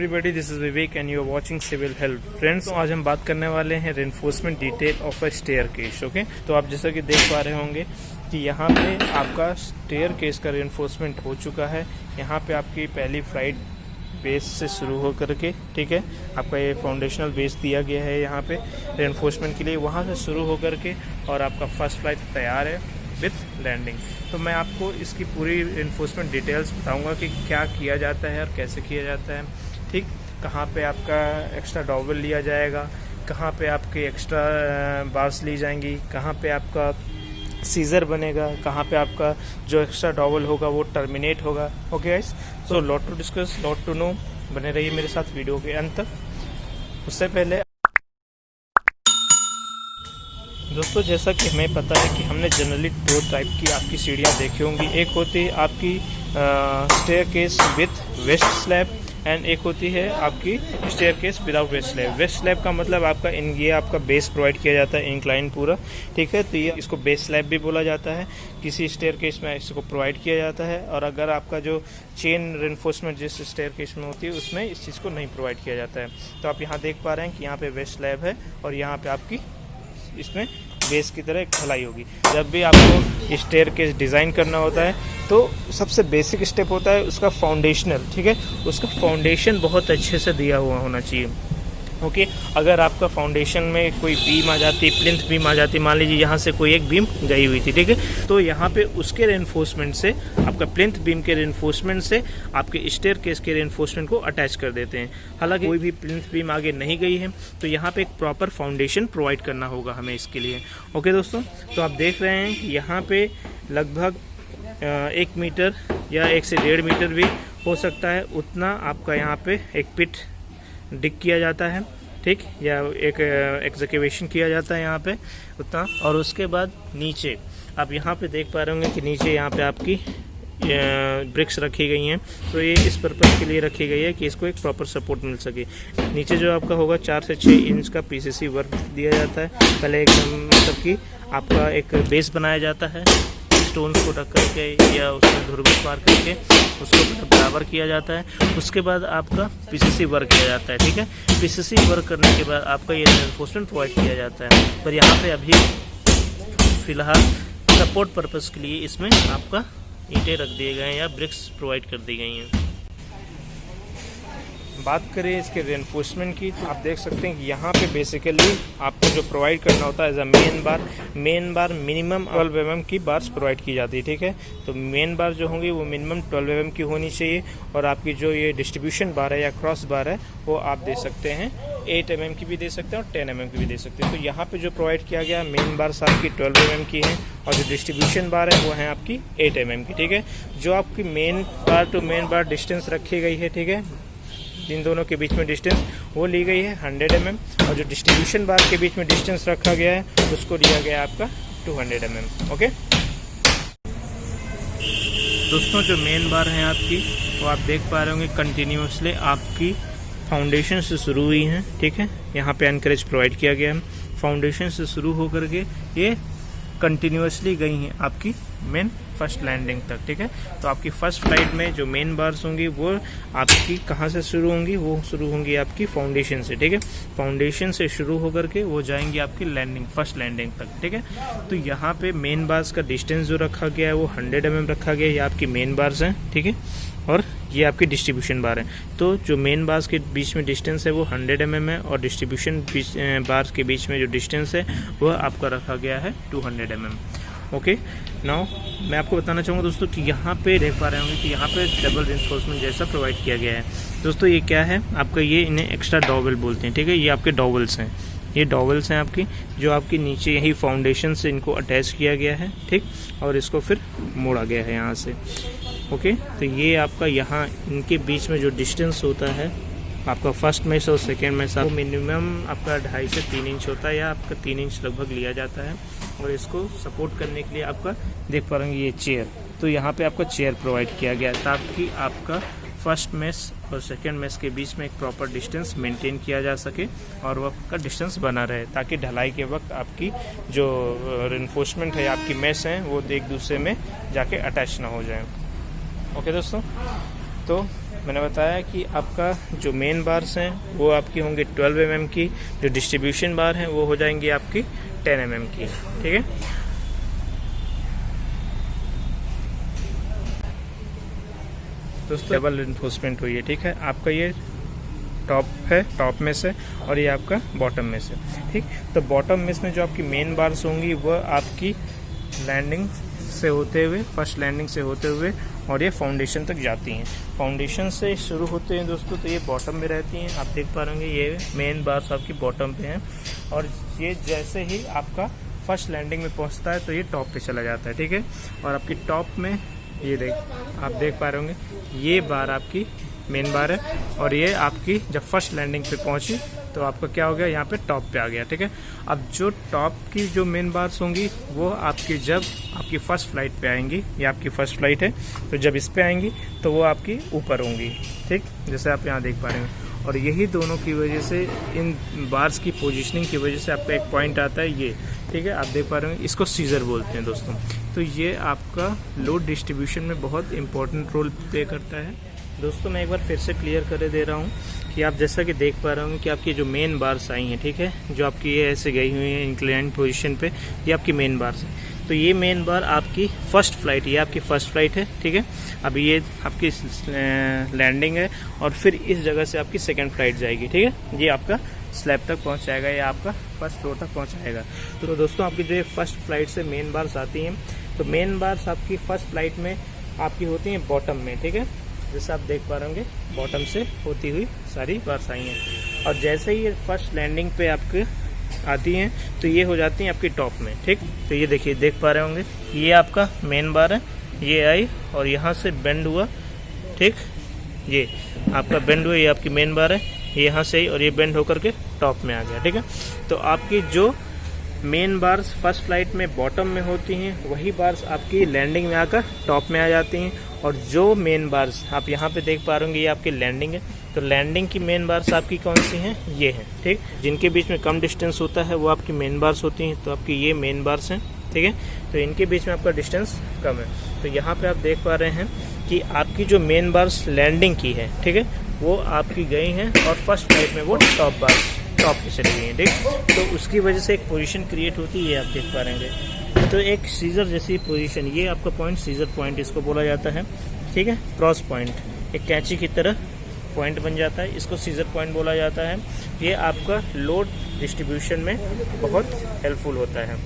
Everybody, this is Vivek and you are watching civil help. Friends, आज हम बात करने वाले हैं reinforcement detail of a staircase. Okay, तो आप जैसा कि देख पा रहे होंगे कि यहाँ पे आपका स्टेयरकेस का रेनफोर्समेंट हो चुका है। यहाँ पे आपकी पहली फ्लाइट बेस से शुरू हो करके, ठीक है, आपका ये फाउंडेशनल बेस दिया गया है यहाँ पे रेनफोर्समेंट के लिए, वहाँ से शुरू हो करके और आपका फर्स्ट फ्लाइट तैयार है विथ लैंडिंग। तो मैं आपको इसकी पूरी इन्फोर्समेंट डिटेल्स बताऊंगा कि क्या किया जाता है और कैसे किया जाता है, ठीक, कहाँ पे आपका एक्स्ट्रा डॉवल लिया जाएगा, कहाँ पे आपके एक्स्ट्रा बार्स ली जाएंगी, कहाँ पे आपका सीजर बनेगा, कहाँ पे आपका जो एक्स्ट्रा डॉवल होगा वो टर्मिनेट होगा। Okay guys, so lot to discuss, lot to know, बने रहिए मेरे साथ वीडियो के अंत तक। उससे पहले दोस्तों, जैसा कि हमें पता है कि हमने जनरली दो टाइप की आपकी सीढ़ियाँ देखी होंगी। एक होती है आपकी staircase with waste slab and एक होती है आपकी staircase without waste slab. Waste slab का मतलब आपका ये आपका बेस प्रोवाइड किया जाता है, इंक्लाइन पूरा, ठीक है, तो ये इसको बेस स्लैब भी बोला जाता है। किसी स्टेयरकेस में इसको प्रोवाइड किया जाता है, और अगर आपका जो चेन रेनफोर्समेंट जिस स्टेयरकेस में होती है उसमें इस चीज़ को नहीं प्रोवाइड किया जाता है। तो आप यहाँ देख पा रहे हैं कि यहाँ पे वेस्ट स्लैब है और यहाँ पे आपकी इसमें बेस की तरह एक ढलाई होगी। जब भी आपको स्टेयरकेस डिज़ाइन करना होता है तो सबसे बेसिक स्टेप होता है उसका फाउंडेशनल, ठीक है, उसका फाउंडेशन बहुत अच्छे से दिया हुआ होना चाहिए। ओके, अगर आपका फाउंडेशन में कोई बीम आ जाती, प्लिंथ बीम आ जाती, मान लीजिए यहाँ से कोई एक बीम गई हुई थी, ठीक है, तो यहाँ पे उसके रेनफोर्समेंट से, आपका प्लिंथ बीम के रेनफोर्समेंट से आपके स्टेयरकेस के रेनफोर्समेंट को अटैच कर देते हैं। हालांकि कोई भी प्लिंथ बीम आगे नहीं गई है तो यहाँ पे एक प्रॉपर फाउंडेशन प्रोवाइड करना होगा हमें इसके लिए। ओके दोस्तों, तो आप देख रहे हैं कि यहाँ पे लगभग 1 मीटर या 1 से 1.5 मीटर भी हो सकता है, उतना आपका यहाँ पे एक पिट डिग किया जाता है, ठीक, या एक एक्सकेवेशन किया जाता है यहाँ पे उतना। और उसके बाद नीचे आप यहाँ पे देख पा रहे होंगे कि नीचे यहाँ पे आपकी ब्रिक्स रखी गई हैं। तो ये इस पर्पज़ के लिए रखी गई है कि इसको एक प्रॉपर सपोर्ट मिल सके। नीचे जो आपका होगा 4 से 6 इंच का पीसीसी वर्क दिया जाता है। पहले एकदम मतलब कि आपका एक बेस बनाया जाता है, स्टोन्स को ढक करके या उसमें धुरबस मार करके उसको बराबर किया जाता है। उसके बाद आपका पीसीसी वर्क किया जाता है, ठीक है। पीसीसी वर्क करने के बाद आपका ये रेनफोर्समेंट प्रोवाइड किया जाता है। पर यहाँ पे अभी फ़िलहाल सपोर्ट पर्पज़ के लिए इसमें आपका ईंटें रख दिए गए हैं या ब्रिक्स प्रोवाइड कर दी गई हैं। बात करें इसके रेनफोर्समेंट की, तो आप देख सकते हैं कि यहाँ पे बेसिकली आपको जो प्रोवाइड करना होता है as a main bar minimum 12 mm की बार्स प्रोवाइड की जाती है, ठीक है। तो मेन बार जो होंगी वो मिनिमम 12 mm की होनी चाहिए, और आपकी जो ये डिस्ट्रीब्यूशन बार है या क्रॉस बार है वो आप दे सकते हैं 8 mm की भी दे सकते हैं और 10 mm की भी दे सकते हैं। तो यहाँ पे जो प्रोवाइड किया गया मेन बार्स आपकी 12 mm की है, और जो डिस्ट्रीब्यूशन बार है वो है आपकी 8 mm की, ठीक है। जो आपकी main bar to main bar distance रखी गई है, ठीक है, इन दोनों के बीच में डिस्टेंस वो ली गई है 100 mm, और जो डिस्ट्रीब्यूशन बार के बीच में डिस्टेंस रखा गया है उसको लिया गया है आपका 200 mm। ओके दोस्तों, जो मेन बार हैं आपकी वो आप देख पा रहे होंगे कंटिन्यूसली आपकी फाउंडेशन से शुरू हुई हैं, ठीक है। यहाँ पे एनकरेज प्रोवाइड किया गया है, फाउंडेशन से शुरू होकर के ये कंटिन्यूसली गई हैं आपकी मेन फर्स्ट लैंडिंग तक, ठीक है। तो आपकी फर्स्ट फ्लाइट में जो मेन बार्स होंगी वो आपकी कहाँ से शुरू होंगी, वो शुरू होंगी आपकी फाउंडेशन से, ठीक है। फाउंडेशन से शुरू होकर के वो जाएंगी आपकी लैंडिंग, फर्स्ट लैंडिंग तक, ठीक है। तो यहाँ पे मेन बार्स का डिस्टेंस जो रखा गया है वो 100 mm रखा गया है, ये आपकी मेन बार्स हैं, ठीक है, और ये आपकी डिस्ट्रीब्यूशन बार है। तो जो मेन बार्स के बीच में डिस्टेंस है वो 100 mm है, और डिस्ट्रीब्यूशन बार्स के बीच में जो डिस्टेंस है वह आपका रखा गया है 200 mm। ओके, नाउ मैं आपको बताना चाहूँगा दोस्तों कि यहाँ पे देख पा रहे होंगे कि यहाँ पे डबल रेनफोर्समेंट जैसा प्रोवाइड किया गया है। दोस्तों ये क्या है आपका, ये इन्हें एक्स्ट्रा डॉवल बोलते हैं, ठीक है। ये आपके डॉवल्स हैं, ये डॉवल्स हैं आपकी, जो आपकी नीचे यही फाउंडेशन से इनको अटैच किया गया है, ठीक, और इसको फिर मोड़ा गया है यहाँ से। ओके, तो ये आपका यहाँ इनके बीच में जो डिस्टेंस होता है आपका फर्स्ट मैश और सेकेंड मैश, वो मिनिमम आपका 2.5 से 3 इंच होता है, या आपका 3 इंच लगभग लिया जाता है। और इसको सपोर्ट करने के लिए आपका देख पा रहे हैं ये चेयर, तो यहाँ पे आपका चेयर प्रोवाइड किया गया है ताकि आपका फर्स्ट मैश और सेकेंड मैश के बीच में एक प्रॉपर डिस्टेंस मेंटेन किया जा सके और वो आपका डिस्टेंस बना रहे, ताकि ढलाई के वक्त आपकी जो रेनफोर्समेंट है, आपकी मैश हैं, वो एक दूसरे में जाके अटैच ना हो जाए। ओके दोस्तों, तो मैंने बताया कि आपका जो मेन बार्स हैं वो आपकी होंगी 12 mm की, जो डिस्ट्रीब्यूशन बार हैं वो हो जाएंगी आपकी 10 mm की। ठीक है, दोस्तों डबल रिइंफोर्समेंट हुई है। ठीक है, आपका ये टॉप है, टॉप में से, और ये आपका बॉटम में से। ठीक, तो बॉटम में इसमें जो आपकी मेन बार्स होंगी वह आपकी लैंडिंग से होते हुए, फर्स्ट लैंडिंग से होते हुए और ये फाउंडेशन तक जाती हैं। फाउंडेशन से शुरू होते हैं दोस्तों, तो ये बॉटम में रहती हैं। आप देख पा रहे होंगे ये मेन बार्स आपकी बॉटम पे हैं, और ये जैसे ही आपका फर्स्ट लैंडिंग में पहुंचता है तो ये टॉप पे चला जाता है। ठीक है, और आपकी टॉप में ये आप देख पा रहे होंगे ये बार आपकी मेन बार है, और ये आपकी जब फर्स्ट लैंडिंग पे पहुंची तो आपका क्या हो गया, यहाँ पे टॉप पे आ गया। ठीक है, अब जो टॉप की जो मेन बार्स होंगी वो आपकी जब आपकी फर्स्ट फ्लाइट पे आएंगी, ये आपकी फर्स्ट फ्लाइट है, तो जब इस पे आएंगी तो वो आपकी ऊपर होंगी। ठीक, जैसे आप यहाँ देख पा रहे हैं, और यही दोनों की वजह से, इन बार्स की पोजिशनिंग की वजह से आपका एक पॉइंट आता है ये। ठीक है, आप देख पा रहे हैं, इसको सीजर बोलते हैं दोस्तों। तो ये आपका लोड डिस्ट्रीब्यूशन में बहुत इंपॉर्टेंट रोल प्ले करता है। दोस्तों मैं एक बार फिर से क्लियर कर दे रहा हूँ कि आप जैसा कि देख पा रहे होंगे कि आपकी जो मेन बार्स आई हैं, ठीक है, जो आपकी ये ऐसे गई हुई हैं इंक्लाइंड पोजीशन पे, ये आपकी मेन बार्स है। तो ये मेन बार आपकी फर्स्ट फ्लाइट, ये आपकी फर्स्ट फ्लाइट है। ठीक है, अभी ये आपकी लैंडिंग है, और फिर इस जगह से आपकी सेकेंड फ्लाइट जाएगी। ठीक है, ये आपका स्लैब तक पहुंचाएगा, या आपका फर्स्ट फ्लोर तक पहुंचाएगा। तो दोस्तों आपकी जो फर्स्ट फ्लाइट से मेन बार्स आती हैं, तो मेन बार्स आपकी फर्स्ट फ्लाइट में आपकी होती हैं बॉटम में। ठीक है, जैसे आप देख पा रहे होंगे बॉटम से होती हुई सारी बार्स आई हैं, और जैसे ही ये फर्स्ट लैंडिंग पे आपके आती हैं तो ये हो जाती हैं आपकी टॉप में। ठीक, तो ये देखिए, देख पा रहे होंगे ये आपका मेन बार है, ये आई और यहाँ से बेंड हुआ। ठीक, ये आपका बेंड हुआ, ये आपकी मेन बार है, ये यहाँ से आई और ये बेंड होकर के टॉप में आ गया। ठीक है, तो आपकी जो मेन बार्स फर्स्ट फ्लाइट में बॉटम में होती हैं, वही बार्स आपकी लैंडिंग में आकर टॉप में आ जाती हैं। और जो मेन बार्स आप यहाँ पे देख पा रहे होंगे ये आपकी लैंडिंग है, तो लैंडिंग की मेन बार्स आपकी कौन सी हैं, ये हैं। ठीक, जिनके बीच में कम डिस्टेंस होता है वो आपकी मेन बार्स होती हैं, तो आपकी ये मेन बार्स हैं। ठीक है, तो इनके बीच में आपका डिस्टेंस कम है। तो यहाँ पे आप देख पा रहे हैं कि आपकी जो मेन बार्स लैंडिंग की है, ठीक है, वो आपकी गई हैं, और फर्स्ट फ्लाइट में वो टॉप बार्स टॉप पे चली गई हैं। ठीक, तो उसकी वजह से एक पोजीशन क्रिएट होती है, आप देख पा रहे हैं। तो एक सीजर जैसी पोजीशन, ये आपका पॉइंट सीजर पॉइंट इसको बोला जाता है। ठीक है, क्रॉस पॉइंट, एक कैंची की तरह पॉइंट बन जाता है, इसको सीजर पॉइंट बोला जाता है। ये आपका लोड डिस्ट्रीब्यूशन में बहुत हेल्पफुल होता है।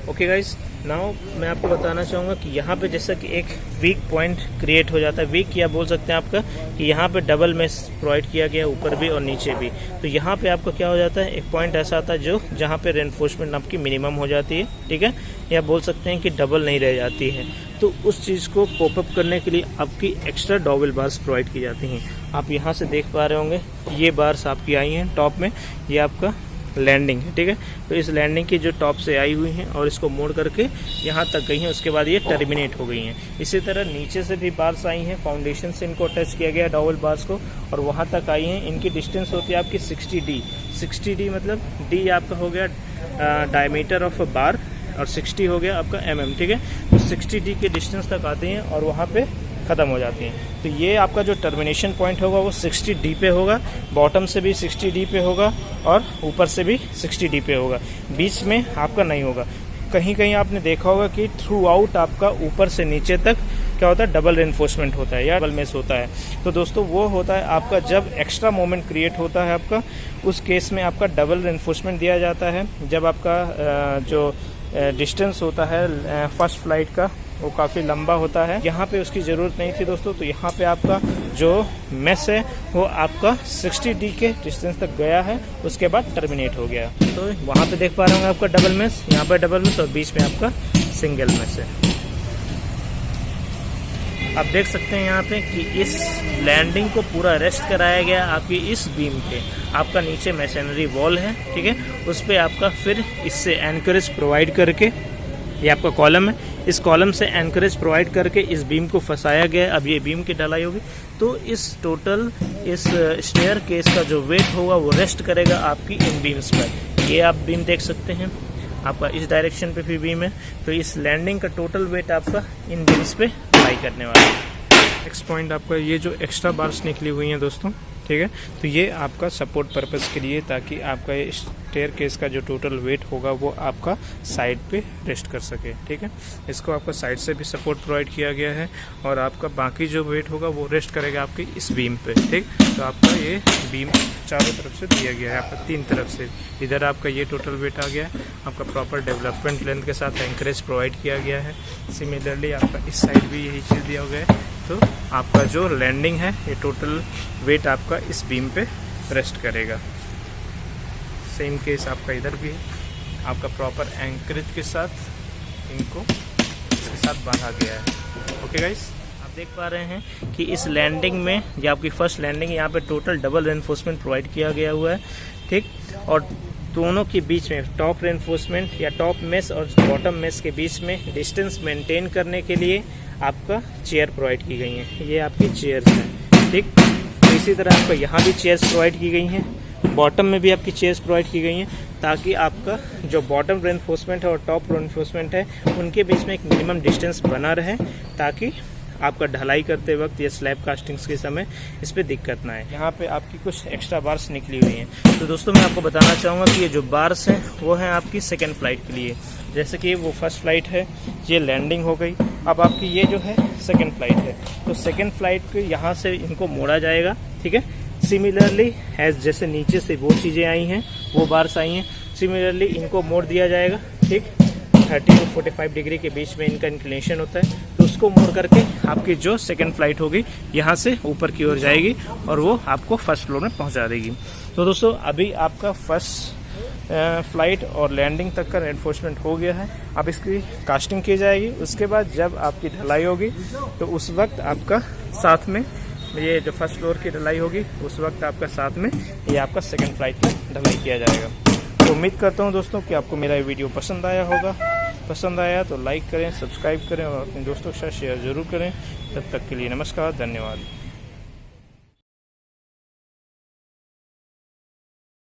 ओके गाइस, नाउ मैं आपको बताना चाहूँगा कि यहाँ पे जैसा कि एक वीक पॉइंट क्रिएट हो जाता है, वीक या बोल सकते हैं आपका कि यहाँ पे डबल मेश प्रोवाइड किया गया ऊपर भी और नीचे भी। तो यहाँ पे आपका क्या हो जाता है, एक पॉइंट ऐसा आता है जो जहाँ पे रेनफोर्समेंट आपकी मिनिमम हो जाती है। ठीक है, या बोल सकते हैं कि डबल नहीं रह जाती है। तो उस चीज़ को पॉप अप करने के लिए आपकी एक्स्ट्रा डबल बार्स प्रोवाइड की जाती हैं। आप यहाँ से देख पा रहे होंगे ये बार्स आपकी आई हैं टॉप में, ये आपका लैंडिंग है। ठीक है, तो इस लैंडिंग की जो टॉप से आई हुई हैं और इसको मोड़ करके यहाँ तक गई हैं, उसके बाद ये टर्मिनेट हो गई हैं। इसी तरह नीचे से भी बार्स आई हैं, फाउंडेशन से इनको अटैच किया गया डबल बार्स को, और वहाँ तक आई हैं। इनकी डिस्टेंस होती है आपकी 60D। 60D मतलब D आपका हो गया डायमीटर ऑफ बार, और 60 हो गया आपका mm। ठीक है, तो 60D के डिस्टेंस तक आती हैं और वहाँ पे ख़त्म हो जाती हैं। तो ये आपका जो टर्मिनेशन पॉइंट होगा वो 60D पे होगा, बॉटम से भी 60D पे होगा और ऊपर से भी 60D पे होगा, बीच में आपका नहीं होगा। कहीं कहीं आपने देखा होगा कि थ्रू आउट आपका ऊपर से नीचे तक क्या होता है, डबल रेनफोर्समेंट होता है या डबल मेश होता है। तो दोस्तों वो होता है आपका जब एक्स्ट्रा मोमेंट क्रिएट होता है आपका, उस केस में आपका डबल रेनफोर्समेंट दिया जाता है। जब आपका जो डिस्टेंस होता है फर्स्ट फ्लाइट का वो काफ़ी लंबा होता है, यहाँ पे उसकी ज़रूरत नहीं थी दोस्तों। तो यहाँ पे आपका जो मेश है वो आपका 60D के डिस्टेंस तक गया है, उसके बाद टर्मिनेट हो गया। तो वहाँ पे देख पा रहे होंगे आपका डबल मेश, यहाँ पे डबल मेश और बीच में आपका सिंगल मेश है। आप देख सकते हैं यहाँ पे कि इस लैंडिंग को पूरा रेस्ट कराया गया आपकी इस बीम पे। आपका नीचे मैसनरी वॉल है, ठीक है, उस पर आपका फिर इससे एंकरेज प्रोवाइड करके, ये आपका कॉलम है, इस कॉलम से एंकरेज प्रोवाइड करके इस बीम को फंसाया गया। अब ये बीम की ढलाई होगी तो इस टोटल इस स्टेयर केस का जो वेट होगा वो रेस्ट करेगा आपकी इन बीम्स पर। ये आप बीम देख सकते हैं, आपका इस डायरेक्शन पे भी बीम है, तो इस लैंडिंग का टोटल वेट आपका इन बीम्स पे अप्लाई करने वाला है। नेक्स्ट पॉइंट आपका ये जो एक्स्ट्रा बार्स निकली हुई हैं दोस्तों, ठीक है, तो ये आपका सपोर्ट पर्पस के लिए, ताकि आपका ये स्टेयरकेस का जो टोटल वेट होगा वो आपका साइड पे रेस्ट कर सके। ठीक है, इसको आपका साइड से भी सपोर्ट प्रोवाइड किया गया है और आपका बाकी जो वेट होगा वो रेस्ट करेगा आपकी इस बीम पे। ठीक, तो आपका ये बीम चारों तरफ से दिया गया है, आपका 3 तरफ से। इधर आपका ये टोटल वेट आ गया है, आपका प्रॉपर डेवलपमेंट लेंथ के साथ एंकरेज प्रोवाइड किया गया है। सिमिलरली आपका इस साइड भी यही चीज़ दिया गया है। तो आपका जो लैंडिंग है ये टोटल वेट आपका इस बीम पे रेस्ट करेगा। सेम केस आपका इधर भी है, आपका प्रॉपर एंकरेज के साथ इनको इसके साथ बांधा गया है। ओके गाइस, आप देख पा रहे हैं कि इस लैंडिंग में, ये आपकी फर्स्ट लैंडिंग, यहाँ पे टोटल डबल रेनफोर्समेंट प्रोवाइड किया गया हुआ है। ठीक, और दोनों के बीच में टॉप रेनफोर्समेंट या टॉप मेस और बॉटम मेस के बीच में डिस्टेंस मेंटेन करने के लिए आपका चेयर प्रोवाइड की गई हैं। ये आपकी चेयर्स हैं। ठीक, तो इसी तरह आपको यहाँ भी चेयर्स प्रोवाइड की गई हैं, बॉटम में भी आपकी चेयर्स प्रोवाइड की गई हैं, ताकि आपका जो बॉटम रेनफोर्समेंट है और टॉप रेनफोर्समेंट है उनके बीच में एक मिनिमम डिस्टेंस बना रहे, ताकि आपका ढलाई करते वक्त या स्लैब कास्टिंग्स के समय इस पर दिक्कत ना आए। यहाँ पे आपकी कुछ एक्स्ट्रा बार्स निकली हुई हैं। तो दोस्तों मैं आपको बताना चाहूँगा कि ये जो बार्स हैं वो हैं आपकी सेकेंड फ्लाइट के लिए। जैसे कि वो फर्स्ट फ्लाइट है, ये लैंडिंग हो गई, अब आपकी ये जो है सेकेंड फ्लाइट है। तो सेकेंड फ्लाइट के यहाँ से इनको मोड़ा जाएगा। ठीक है, सिमिलरली एज जैसे नीचे से वो चीज़ें आई हैं, वो बार्स आई हैं, सिमिलरली इनको मोड़ दिया जाएगा। ठीक, 30 to 45 डिग्री के बीच में इनका इंक्लिनेशन होता है, तो उसको मोड़ करके आपकी जो सेकंड फ्लाइट होगी यहाँ से ऊपर की ओर जाएगी और वो आपको फर्स्ट फ्लोर में पहुँचा देगी। तो दोस्तों अभी आपका फर्स्ट फ्लाइट और लैंडिंग तक का रेनफोर्समेंट हो गया है। अब इसकी कास्टिंग की जाएगी। उसके बाद जब आपकी ढलाई होगी तो उस वक्त आपका साथ में ये जो फर्स्ट फ्लोर की ढलाई होगी, उस वक्त आपका साथ में ये आपका सेकंड फ्लाइट में ढलाई किया जाएगा। तो उम्मीद करता हूँ दोस्तों कि आपको मेरा ये वीडियो पसंद आया होगा। पसंद आया तो लाइक करें, सब्सक्राइब करें और अपने दोस्तों के साथ शेयर ज़रूर करें। तब तक के लिए नमस्कार, धन्यवाद।